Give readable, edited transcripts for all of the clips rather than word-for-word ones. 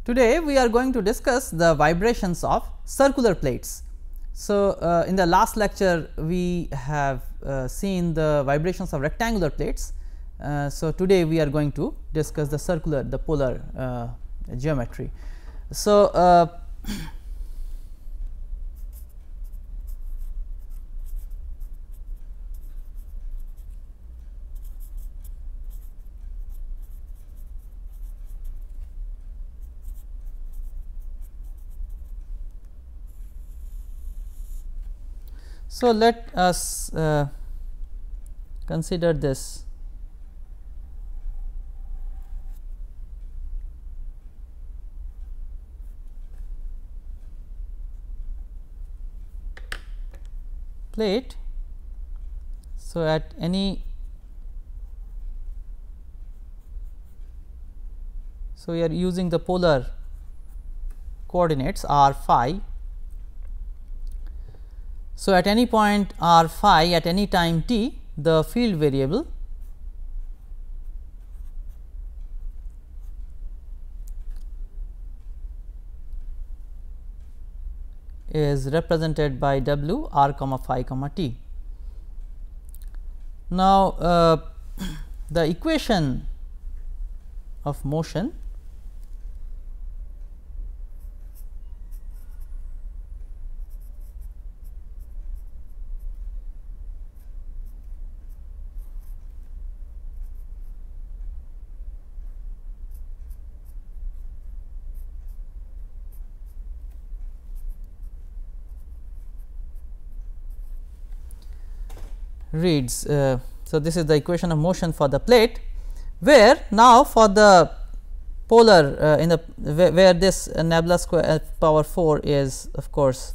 Today we are going to discuss the vibrations of circular plates. So, in the last lecture we have seen the vibrations of rectangular plates. So, today we are going to discuss the polar geometry. So, so let us consider this plate. So, at any so we are using the polar coordinates r phi. So, at any point r phi at any time t, the field variable is represented by w r comma phi comma t. Now, the equation of motion reads, so this is the equation of motion for the plate, where now for the polar in the where this nebula square power 4 is of course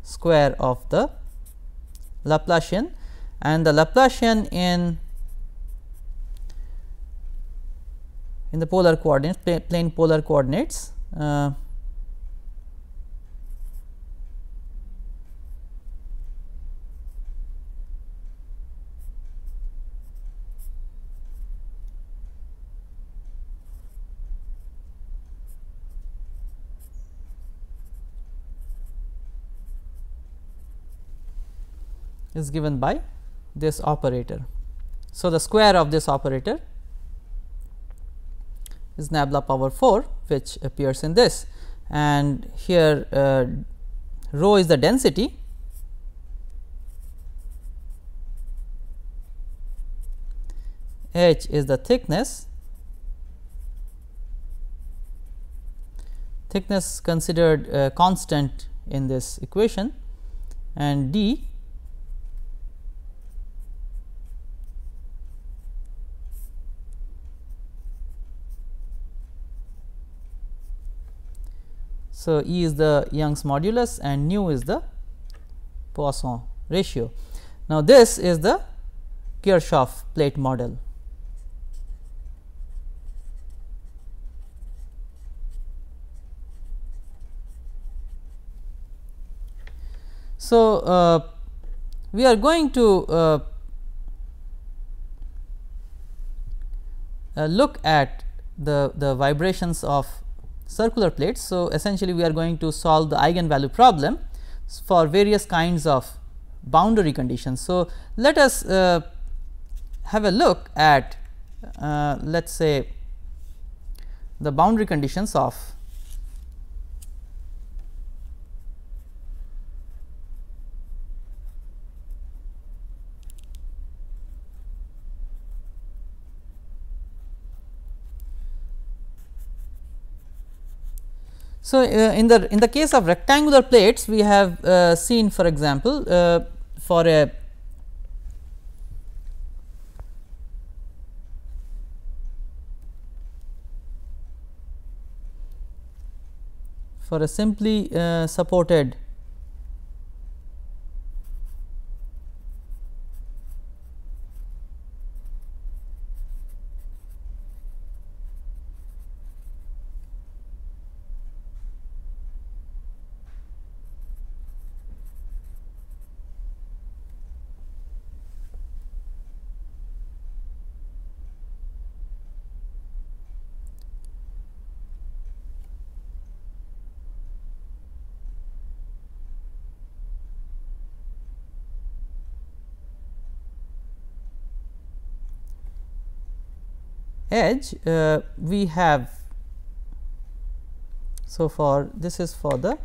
square of the Laplacian, and the Laplacian in the polar coordinates, plane polar coordinates, is given by this operator. So, the square of this operator is nebula power 4, which appears in this, and here rho is the density, h is the thickness considered constant in this equation, and d so E is the Young's modulus and nu is the Poisson ratio. Now, this is the Kirchhoff plate model. So, we are going to look at the vibrations of circular plates. So, essentially we are going to solve the eigenvalue problem for various kinds of boundary conditions. So, let us have a look at let us say the boundary conditions of So, in the case of rectangular plates, we have seen, for example, for a simply supported edge we have, so for this is for the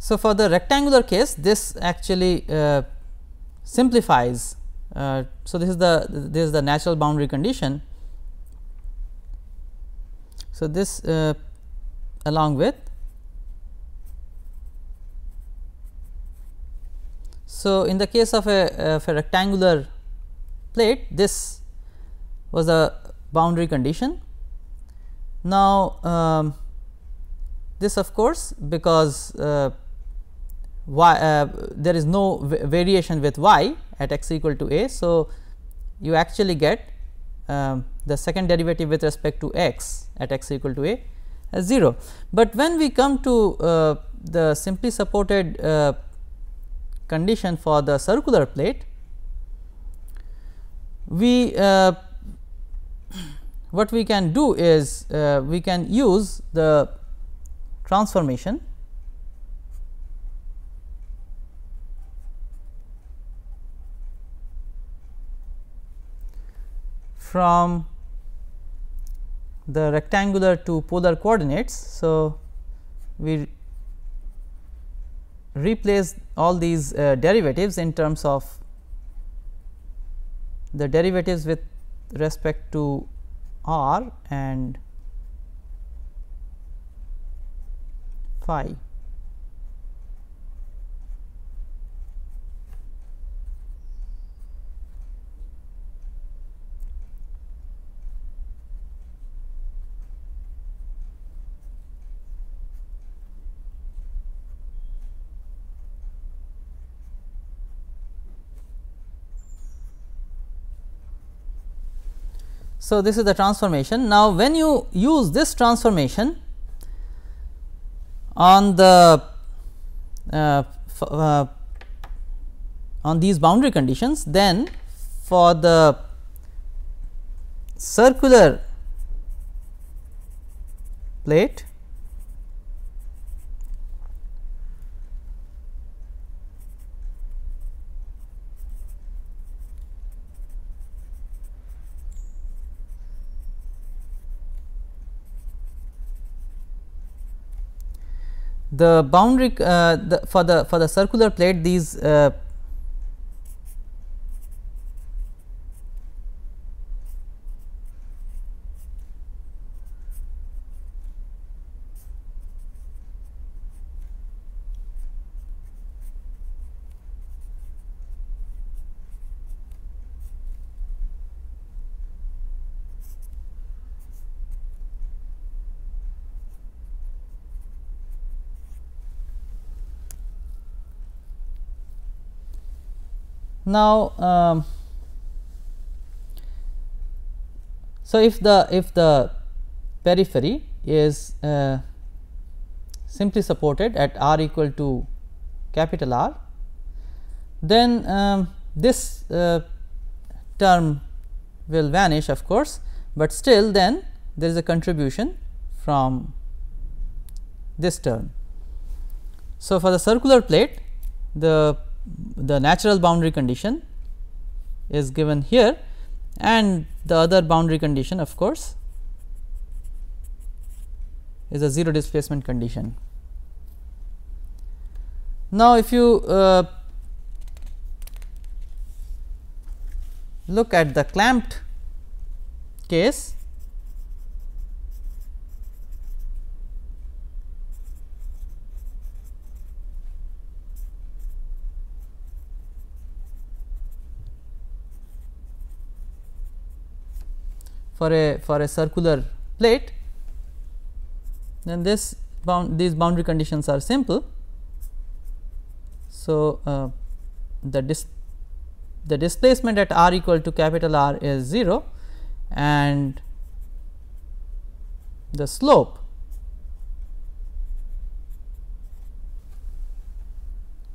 So, for the rectangular case, this actually simplifies. So, this is the natural boundary condition. So, this along with, so in the case of a rectangular plate, this was a boundary condition. Now, this of course, because there is no variation with y at x equal to a. So, you actually get the second derivative with respect to x at x equal to a as 0. But when we come to the simply supported condition for the circular plate, we what we can do is we can use the transformation from the rectangular to polar coordinates. So, we replace all these derivatives in terms of the derivatives with respect to r and phi. So, this is the transformation. Now, when you use this transformation on the on these boundary conditions, then for the circular plate, the boundary for the circular plate, these now, so if the periphery is simply supported at r equal to capital R, then this term will vanish of course, but still then there is a contribution from this term. So, for the circular plate, the natural boundary condition is given here, and the other boundary condition of course is a 0 displacement condition. Now, if you look at the clamped case, for a circular plate, then these boundary conditions are simple. So, the displacement at r equal to capital R is 0, and the slope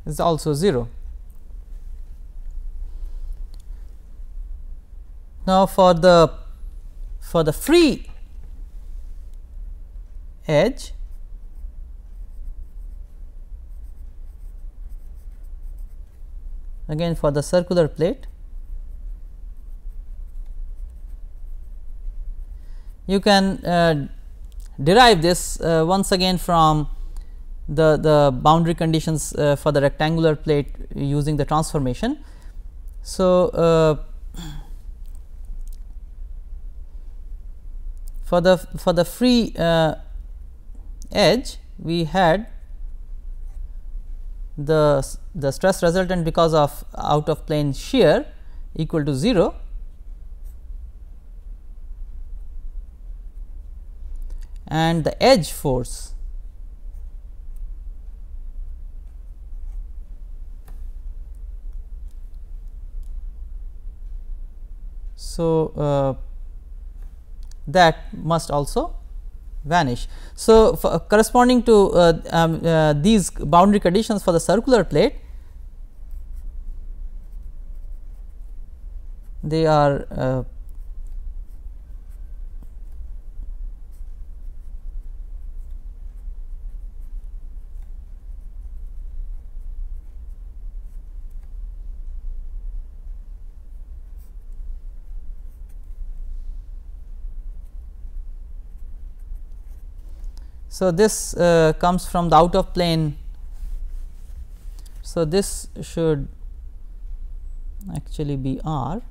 is also 0. Now, for the free edge, again for the circular plate, you can derive this once again from the boundary conditions for the rectangular plate using the transformation. So, for the free edge, we had the stress resultant because of out of plane shear equal to 0, and the edge force that must also vanish. So, corresponding to these boundary conditions for the circular plate, they are so this comes from the out of plane. So, this should actually be R.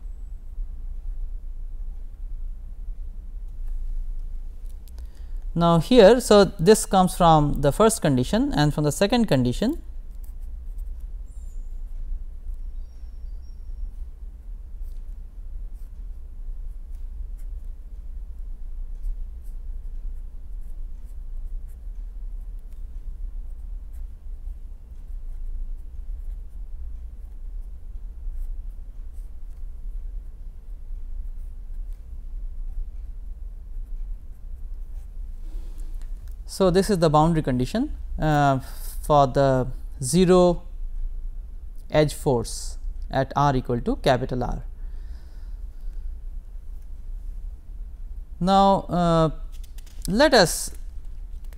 Now, here, so this comes from the first condition, and from the second condition, so this is the boundary condition for the 0 edge force at r equal to capital R. Now, let us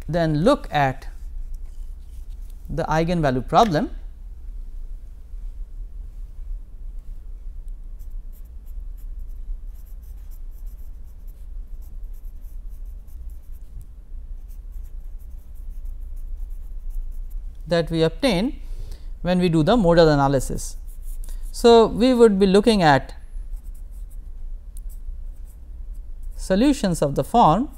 then look at the eigenvalue problem. That we obtain when we do the modal analysis. So, we would be looking at solutions of the form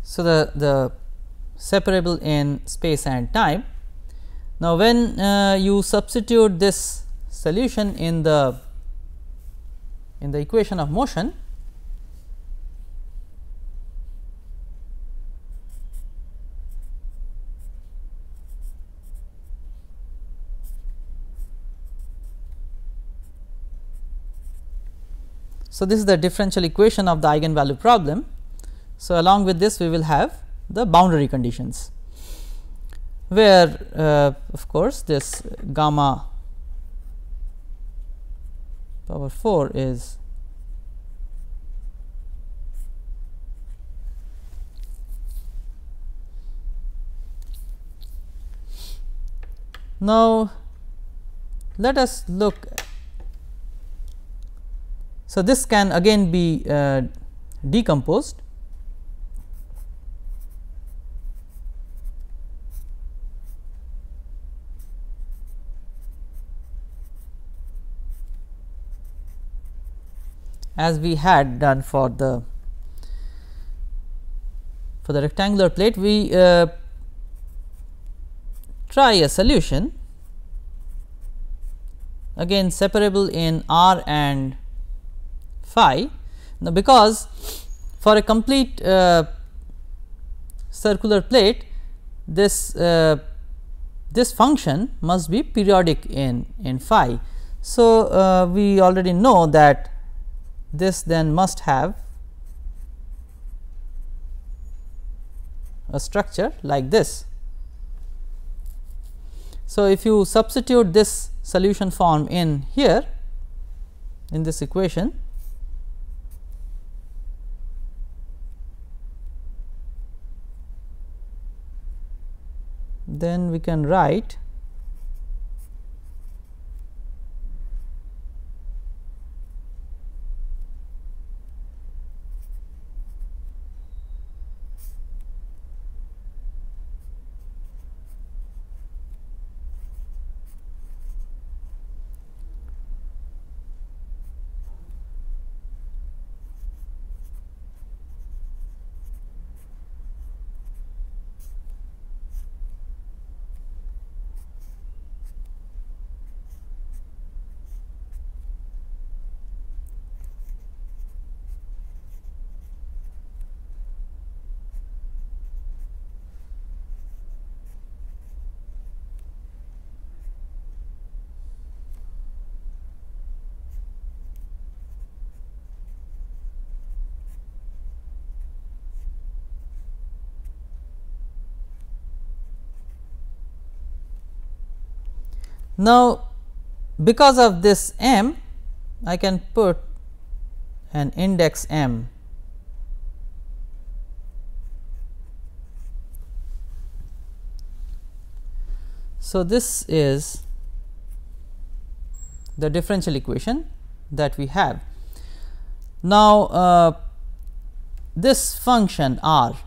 so the separable in space and time. Now, when you substitute this solution in the equation of motion, so this is the differential equation of the eigenvalue problem. So, along with this we will have the boundary conditions, where of course, this gamma power 4 is now. Let us look. So, this can again be decomposed. As we had done for the rectangular plate, we try a solution again separable in r and phi. Now, because for a complete circular plate, this function must be periodic in phi. So, we already know that this then must have a structure like this. So, if you substitute this solution form in here in this equation, then we can write now, because of this m, I can put an index m. So, this is the differential equation that we have. Now, this function r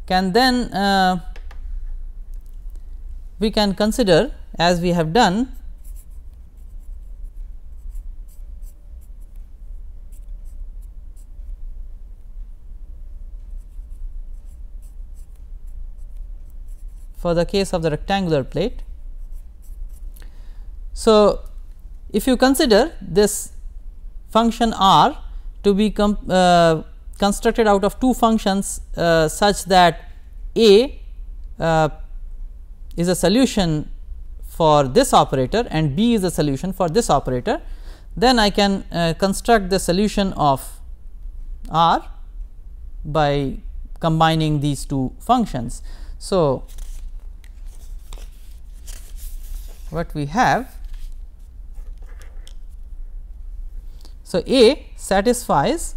can then we can consider, as we have done, for the case of the rectangular plate. So, if you consider this function r to be constructed out of two functions such that a is a solution for this operator and b is a solution for this operator, then I can construct the solution of r by combining these two functions. So, what we have, so A satisfies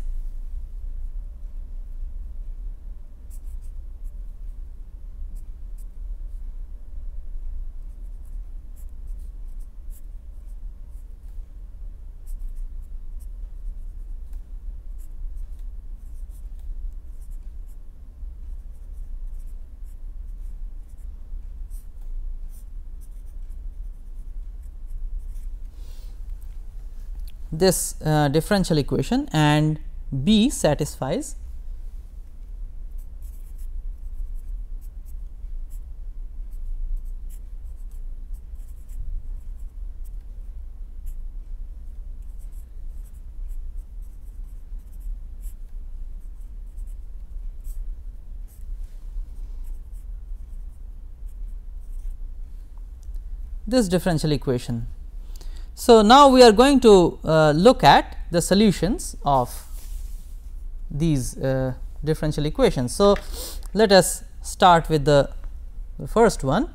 this differential equation and B satisfies this differential equation. So, now we are going to look at the solutions of these differential equations. So, let us start with the first one.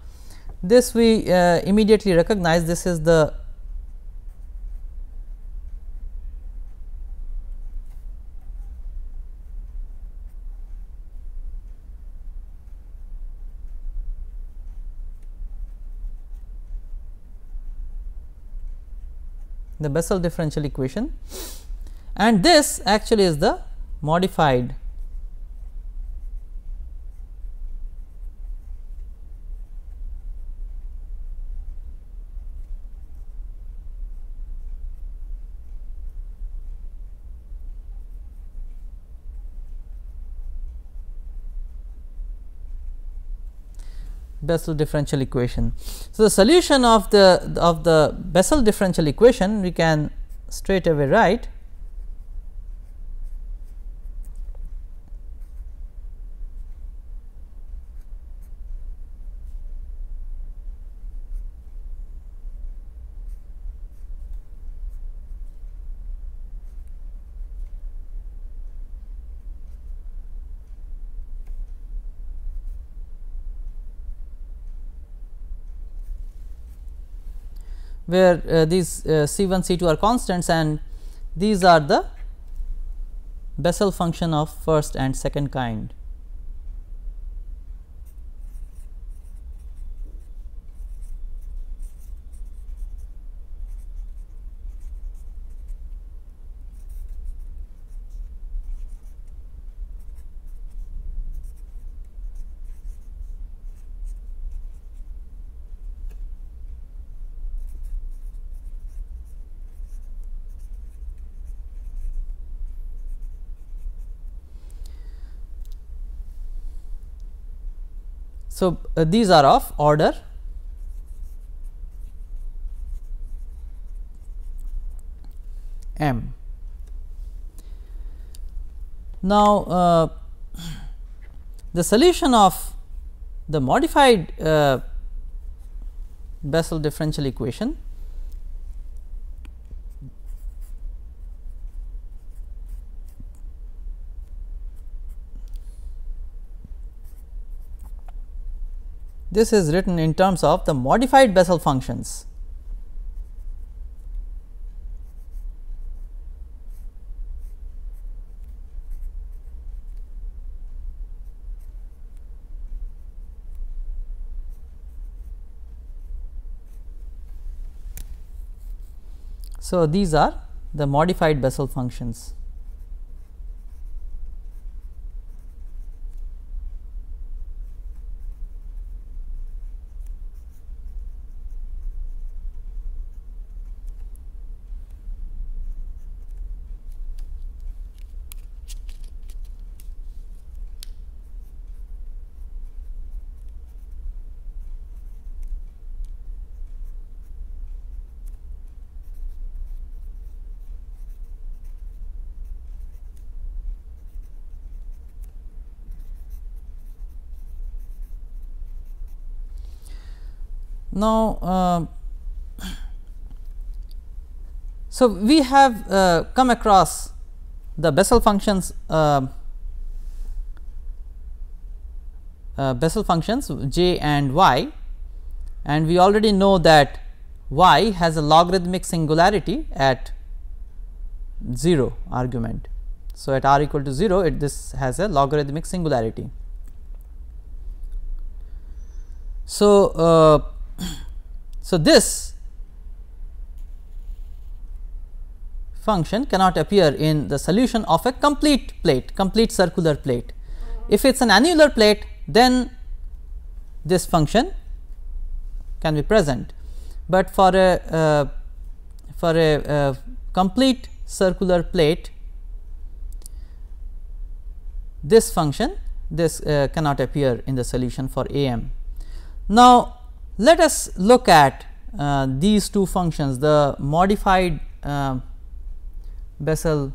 This we immediately recognize this is the Bessel differential equation, and this actually is the modified Bessel differential equation. So, the solution of the Bessel differential equation we can straight away write where these C1, C2 are constants, and these are the Bessel function of first and second kind. So, these are of order m. Now, the solution of the modified Bessel differential equation this is written in terms of the modified Bessel functions. So, these are the modified Bessel functions. Now, so we have come across the Bessel functions j and y, and we already know that y has a logarithmic singularity at 0 argument. So, at r equal to 0, this has a logarithmic singularity. So, so this function cannot appear in the solution of a complete plate, complete circular plate. If it is an annular plate, then this function can be present, but for a complete circular plate, this function cannot appear in the solution for AM. Now, let us look at these two functions, the modified Bessel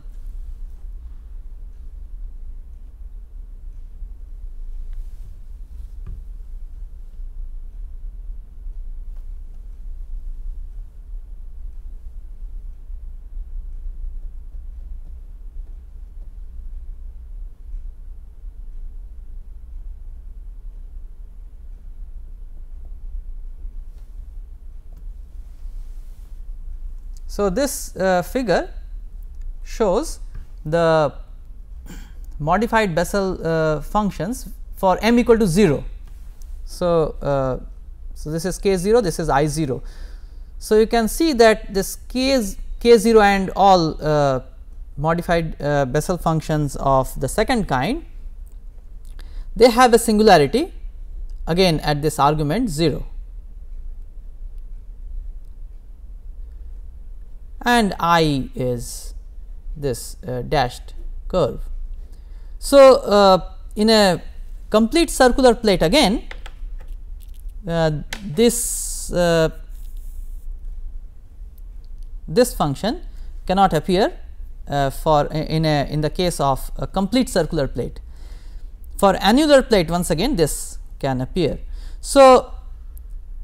So, this figure shows the modified Bessel functions for m equal to 0. So, so this is k 0, this is I 0. So, you can see that this k 0 and all modified Bessel functions of the second kind, they have a singularity again at this argument 0. And I is this dashed curve. So, in a complete circular plate again, this function cannot appear for in the case of a complete circular plate. For annular plate, once again this can appear. So,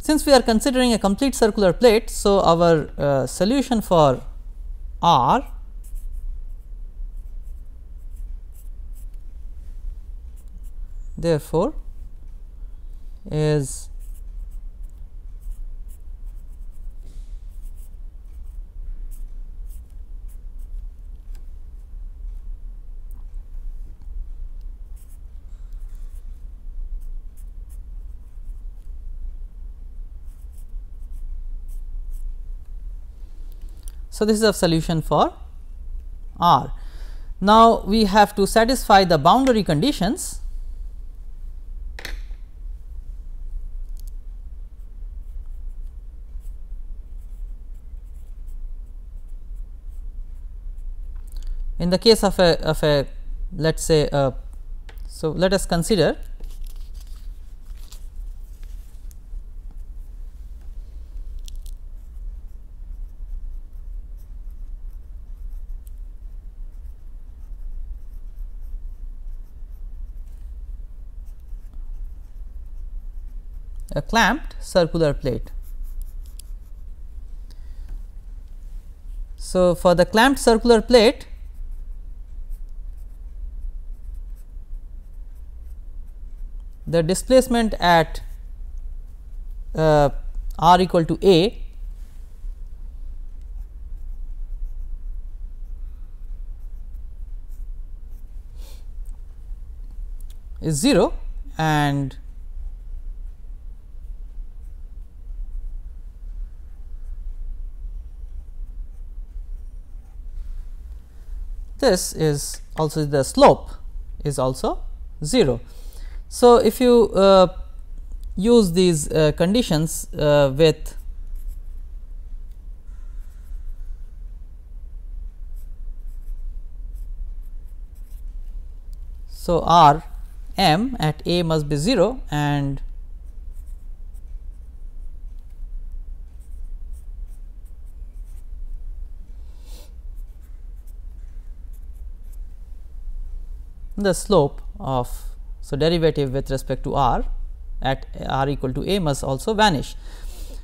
since we are considering a complete circular plate, so our solution for R therefore is So, this is a solution for R. Now, we have to satisfy the boundary conditions. In the case of a let us say so let us consider a clamped circular plate. So, for the clamped circular plate, the displacement at r equal to a is 0 and this is also the slope is also 0. So, if you use these conditions with so R m at a must be 0 and the slope of so derivative with respect to r at r equal to a must also vanish.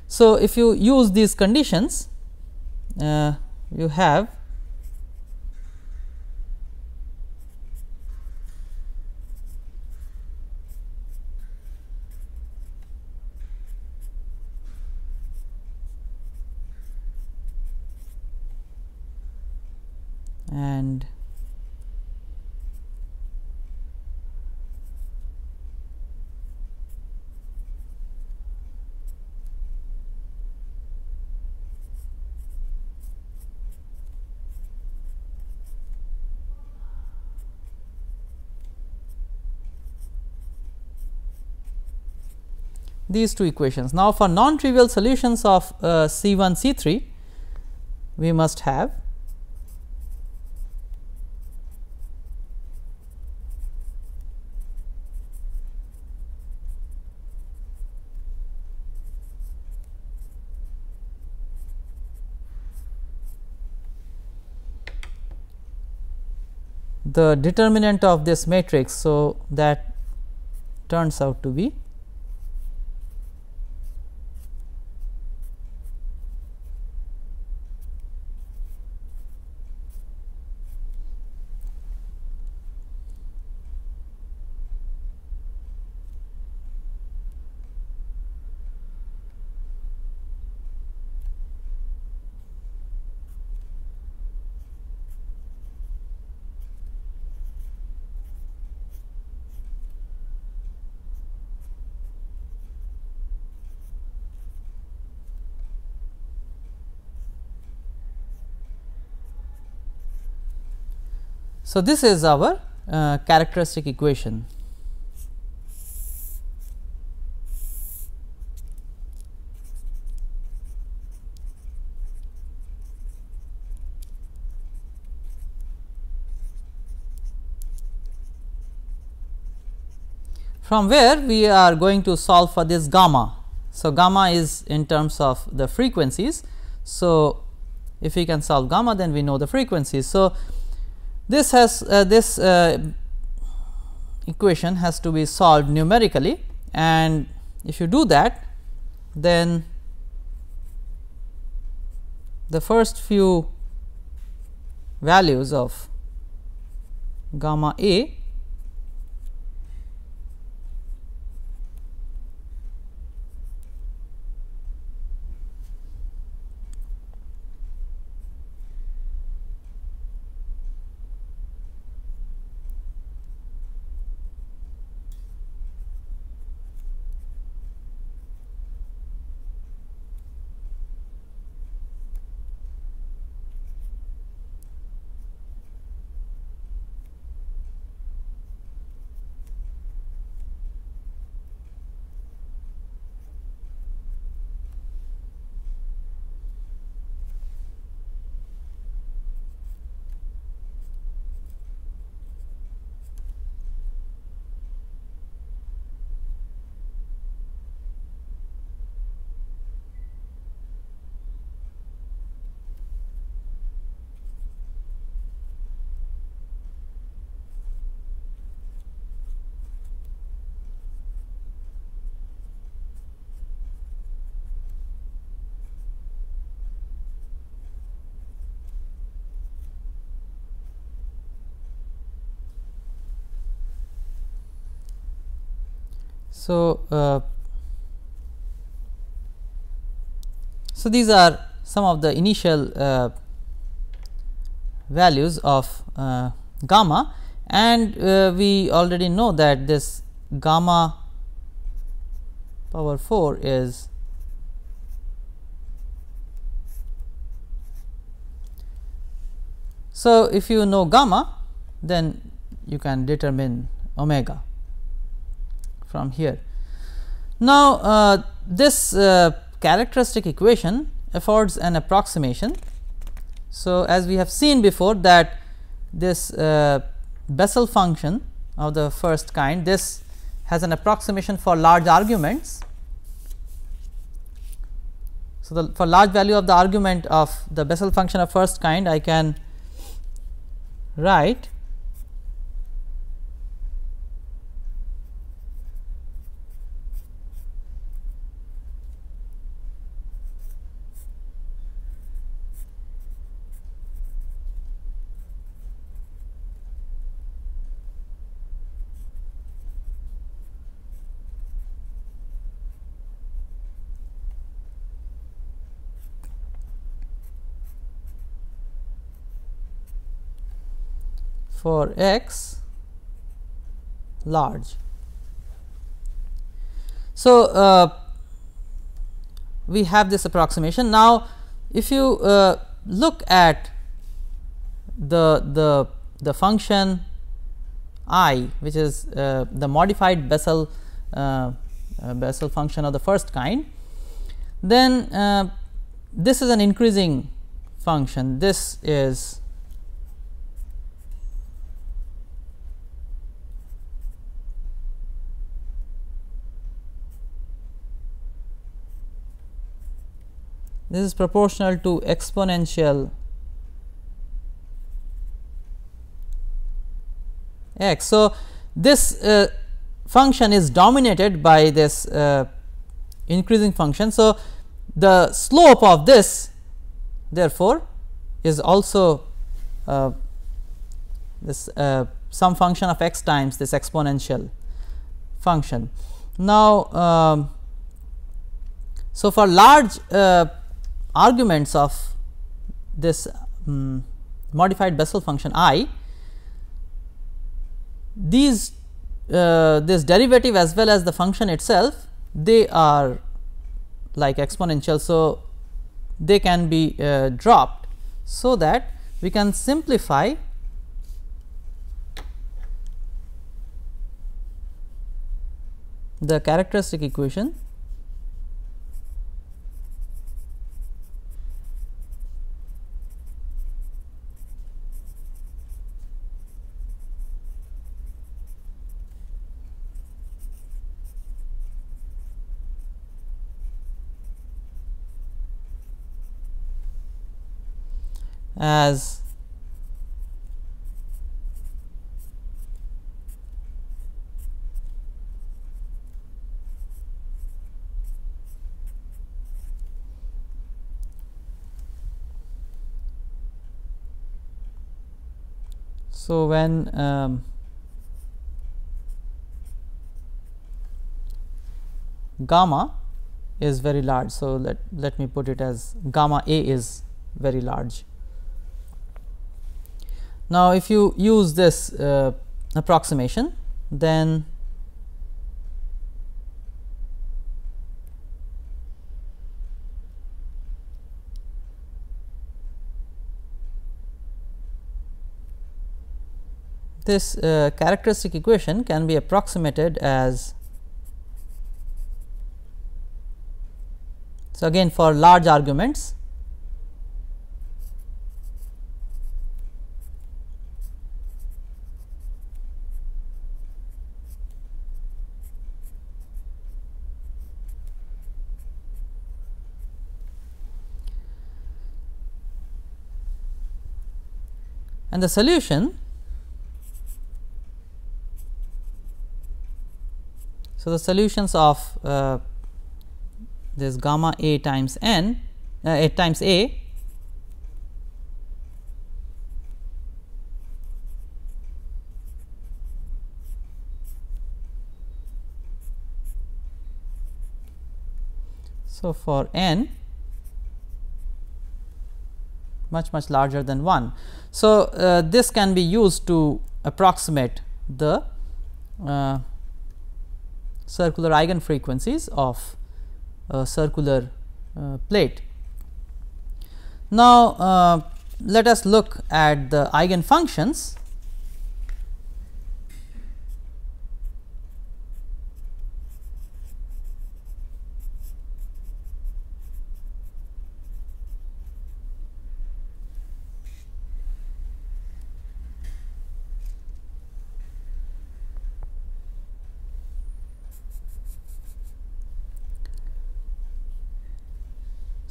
So, if you use these conditions you have and these two equations. Now, for non-trivial solutions of C1 C3 we must have the determinant of this matrix. So, that turns out to be so this is our characteristic equation. From where we are going to solve for this gamma. So, gamma is in terms of the frequencies. So, if we can solve gamma, then we know the frequencies. So, this has this equation has to be solved numerically, and if you do that, then the first few values of gamma a So, so these are some of the initial values of gamma, and we already know that this gamma power 4 is so if you know gamma, then you can determine omega from here. Now, this characteristic equation affords an approximation. So, as we have seen before that this Bessel function of the first kind, this has an approximation for large arguments. So, for large value of the argument of the Bessel function of first kind, I can write for x large. So, we have this approximation. Now, if you look at the function I, which is the modified Bessel function of the first kind, then this is an increasing function. This is proportional to exponential x. So, this function is dominated by this increasing function. So, the slope of this therefore is also this some function of x times this exponential function. Now, so for large arguments of this modified Bessel function I, these this derivative as well as the function itself, they are like exponential. So, they can be dropped, so that we can simplify the characteristic equation as so when gamma is very large. So, let me put it as gamma A is very large. Now, if you use this approximation, then this characteristic equation can be approximated as, so again for large arguments, and the solution. So, the solutions of this gamma A times n times A So, for n much larger than 1. So, this can be used to approximate the circular eigenfrequencies of a circular plate. Now, let us look at the eigenfunctions.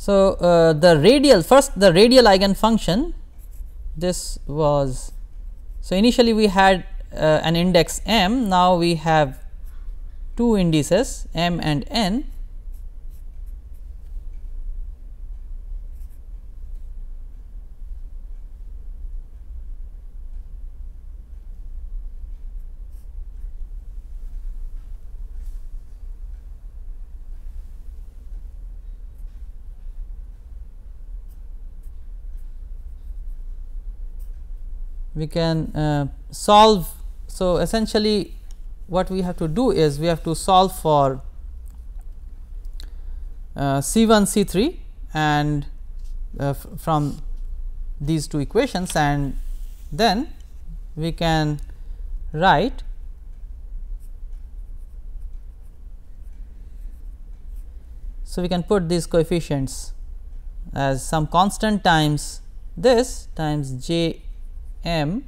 So, the radial eigenfunction, this was, so initially we had an index m, now we have two indices m and n. We can solve. So, essentially what we have to do is we have to solve for C1 C3 and from these two equations, and then we can write so we can put these coefficients as some constant times this times j m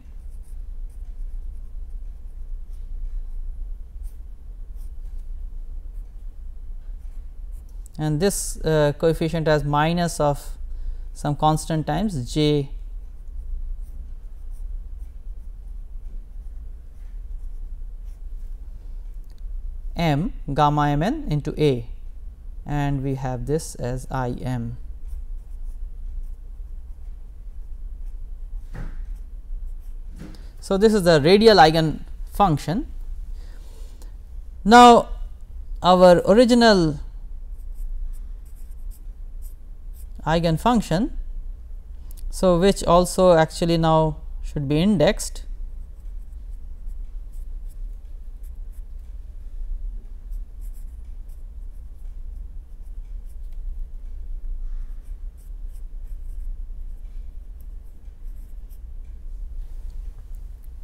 and this coefficient as minus of some constant times j m gamma m n into a, and we have this as I m. So, this is the radial eigenfunction. Now, our original eigenfunction, so which also actually now should be indexed,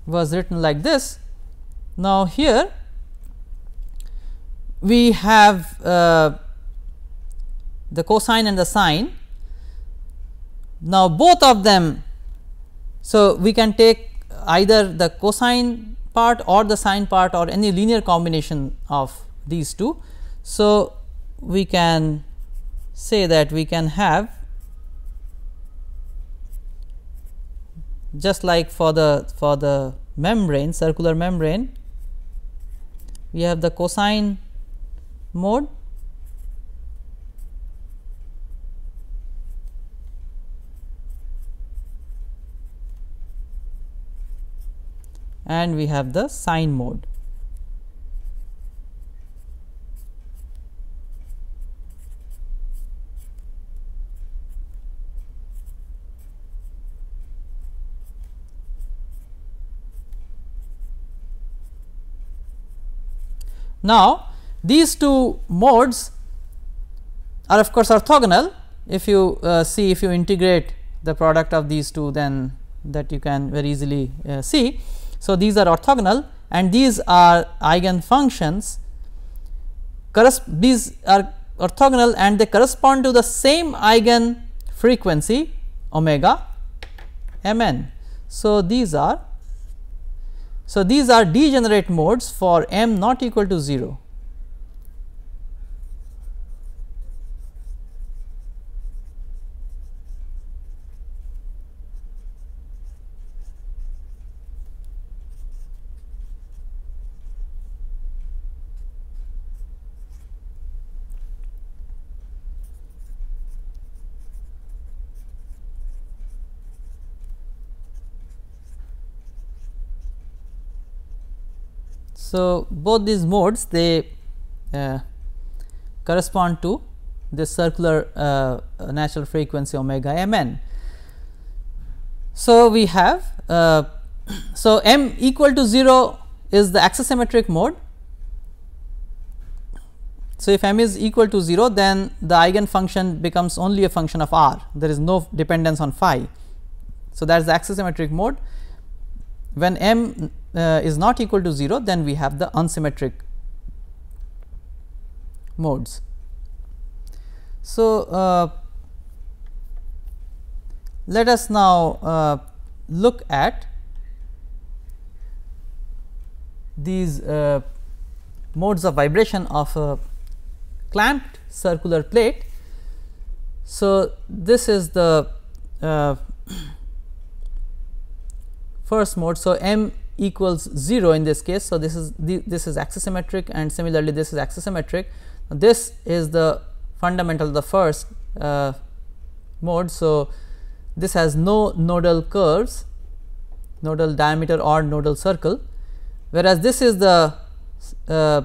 was written like this. Now, here we have the cosine and the sine. Now, both of them, so we can take either the cosine part or the sine part or any linear combination of these two. So, we can say that we can have, just like for the membrane, circular membrane, we have the cosine mode and we have the sine mode. Now, these two modes are of course orthogonal. If you see, if you integrate the product of these two, then that you can very easily see. So, these are orthogonal and these are eigenfunctions. These are orthogonal and they correspond to the same eigen frequency omega m n. So, these are degenerate modes for m not equal to 0. So, both these modes they correspond to this circular natural frequency omega mn. So, we have so m equal to 0 is the axisymmetric mode. So, if m is equal to 0, then the eigenfunction becomes only a function of r, there is no dependence on phi. So, that is the axisymmetric mode. When m is not equal to 0, then we have the unsymmetric modes. So, let us now look at these modes of vibration of a clamped circular plate. So, this is the first mode. So, m equals 0 in this case. So, this is axisymmetric, and similarly this is axisymmetric. This is the fundamental, the first mode. So, this has no nodal curves, nodal diameter or nodal circle, whereas this is the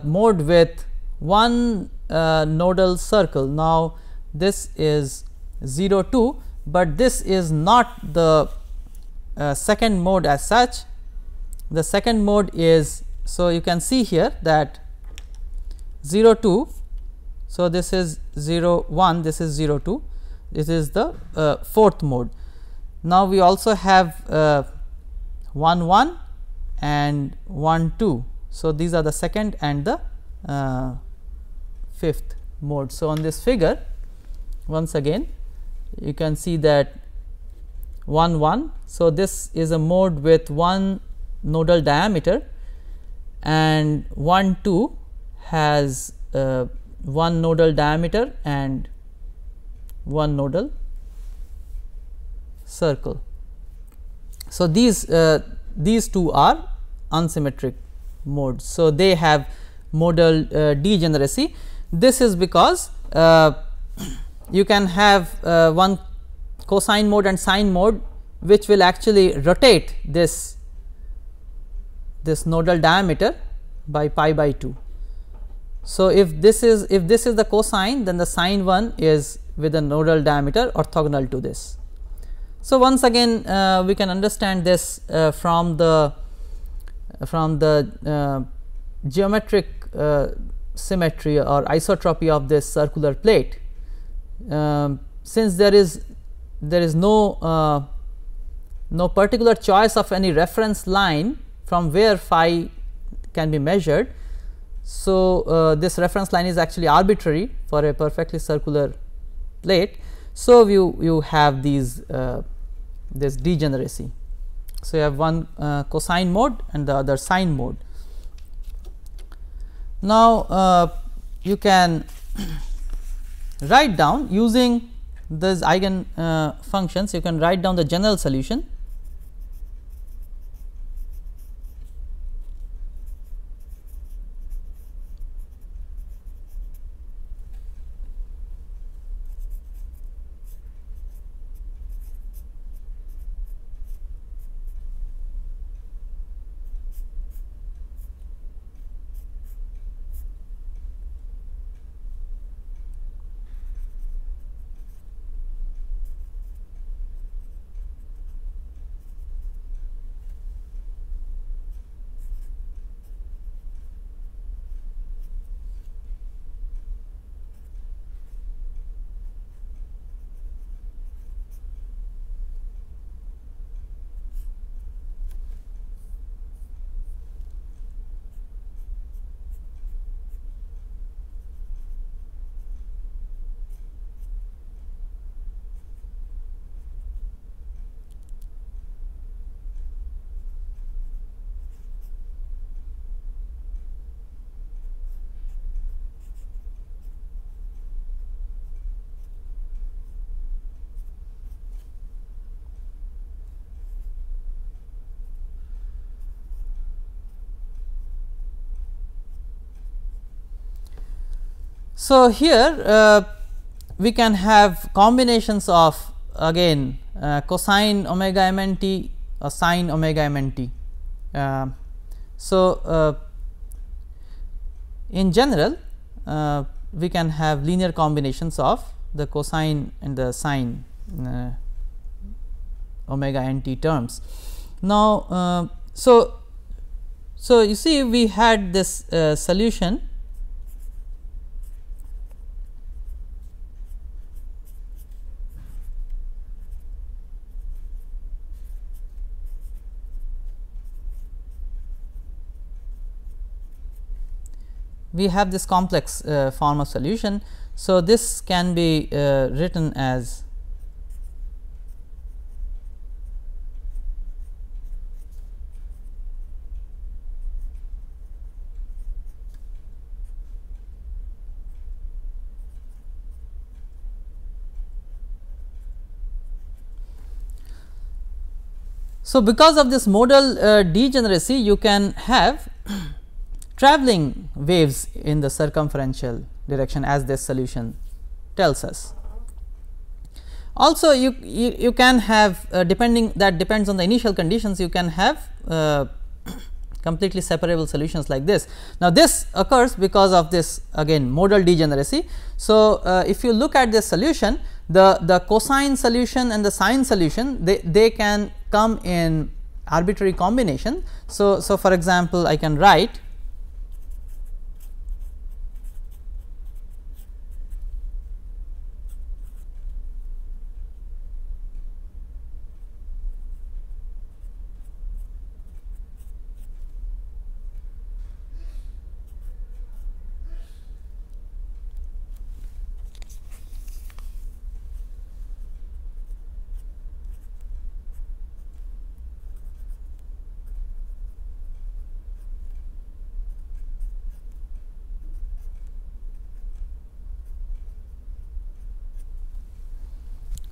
mode with one nodal circle. Now, this is 0 2, but this is not the second mode as such. The second mode is, so you can see here that 0 2. So, this is 0 1, this is 0 2, this is the fourth mode. Now, we also have 1 1 and 1 2. So, these are the second and the fifth mode. So, on this figure, once again you can see that 1 1. So, this is a mode with one nodal diameter, and 1 2 has one nodal diameter and one nodal circle. So, these two are unsymmetric modes. So, they have modal degeneracy. This is because you can have one cosine mode and sine mode, which will actually rotate this nodal diameter by pi by 2. So, if this is the cosine, then the sine one is with a nodal diameter orthogonal to this. So, once again we can understand this from the geometric symmetry or isotropy of this circular plate. Since there is no particular choice of any reference line from where phi can be measured. So, this reference line is actually arbitrary for a perfectly circular plate. So, you have these this degeneracy. So, you have one cosine mode and the other sine mode. Now, you can write down using these eigen functions, you can write down the general solution. So, here we can have combinations of again cosine omega mn t or sine omega mn t. So, in general we can have linear combinations of the cosine and the sine omega nt terms. Now, so you see we had this solution we have this complex form of solution. So, this can be written as because of this modal degeneracy, you can have travelling waves in the circumferential direction, as this solution tells us. Also, you can have depends on the initial conditions, you can have completely separable solutions like this. Now, this occurs because of this again modal degeneracy. So, if you look at this solution, the cosine solution and the sine solution, they can come in arbitrary combination. So, for example, I can write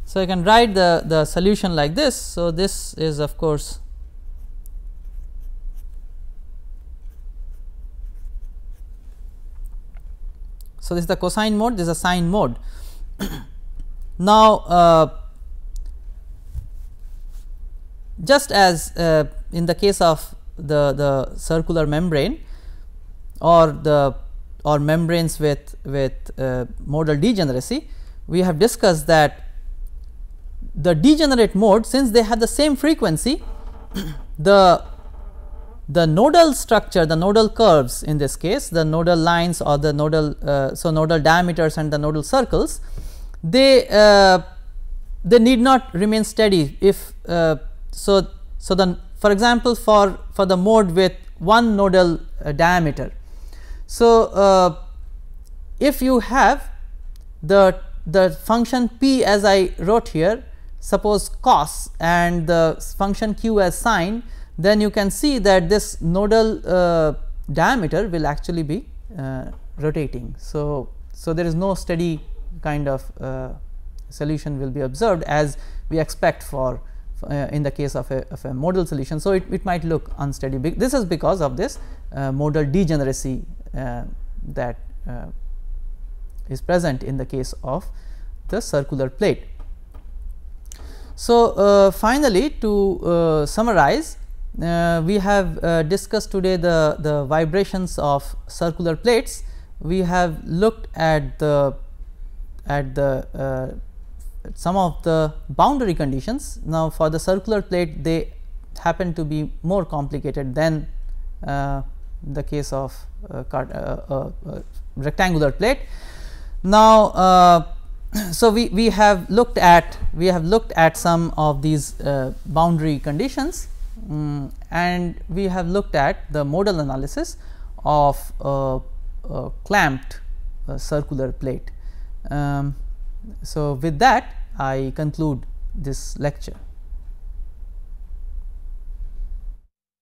so, I can write the solution like this. So, this is of course so this is the cosine mode, this is a sine mode. Now, just as in the case of the circular membrane or membranes with modal degeneracy, we have discussed that the degenerate mode, since they have the same frequency, the nodal structure, the nodal curves in this case, the nodal lines or the nodal nodal diameters and the nodal circles, they need not remain steady if so then for example, for the mode with one nodal diameter. So, if you have the function p as I wrote here, suppose cos, and the function q as sine, then you can see that this nodal diameter will actually be rotating. So, there is no steady kind of solution will be observed as we expect for in the case of a modal solution. So, it might look unsteady. This is because of this modal degeneracy that is present in the case of the circular plate. So, finally, to summarize, we have discussed today the vibrations of circular plates. We have looked at some of the boundary conditions. Now, for the circular plate, they happen to be more complicated than the case of rectangular plate. Now, so we have looked at some of these boundary conditions, and we have looked at the modal analysis of clamped circular plate. So, with that I conclude this lecture.